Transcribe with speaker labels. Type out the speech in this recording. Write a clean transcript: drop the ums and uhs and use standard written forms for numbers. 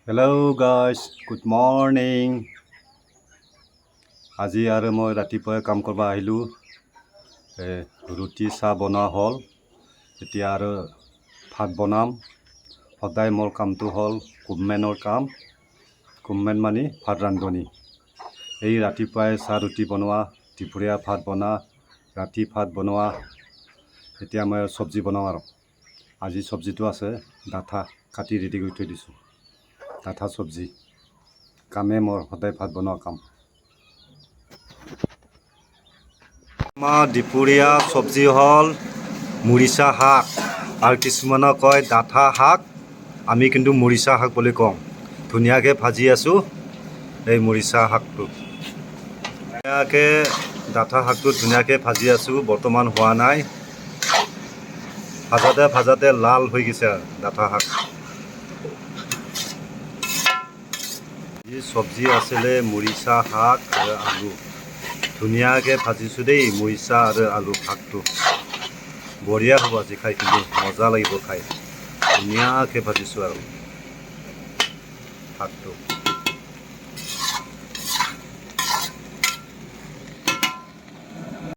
Speaker 1: Hello guys, good morning. আজি আৰু মই ৰাতিপুৱা কাম কৰিব আহিলোঁ। ৰুটি চাহ বনোৱা হ'ল। এতিয়া আৰু ভাত বনাম। সদায় মোৰ কামটো হ'ল কুকমেনৰ কাম। কুকমেন মানে ভাত ৰান্ধনি। এই ৰাতিপুৱাই চাহ ৰুটি বনোৱা, দুপৰীয়া ভাত বনোৱা, ৰাতি ভাত বনোৱা। এতিয়া মই চব্জি বনাওঁ আৰু আজি চব্জিটো আছে ডাঠা কাটি ৰেডি কৰি থৈ দিছোঁ। ডাঠা চব্জি কামে মোৰ সদায় ভাত বনোৱা কাম। আমাৰ দুপৰীয়া চব্জি হ'ল মৰিচা শাক আৰু কিছুমানে কয় ডাঠা শাক, আমি কিন্তু মৰিচা শাক বুলি কওঁ। ধুনীয়াকৈ ভাজি আছোঁ এই মৰিচা শাকটো। ধুনীয়াকৈ ডাঠা শাকটো ধুনীয়াকৈ ভাজি আছোঁ, বৰ্তমান হোৱা নাই। ভাজাতে ভাজাতে লাল হৈ গৈছে ডাঠা শাক। এই চব্জি আছিলে মৰিচা শাক আৰু আলু। ধুনীয়াকৈ ভাজিছোঁ দেই মৰিচা আৰু আলু শাকটো। বঢ়িয়া হ'ব আজি খাই, কিন্তু মজা লাগিব খাই। ধুনীয়াকৈ ভাজিছোঁ আৰু শাকটো।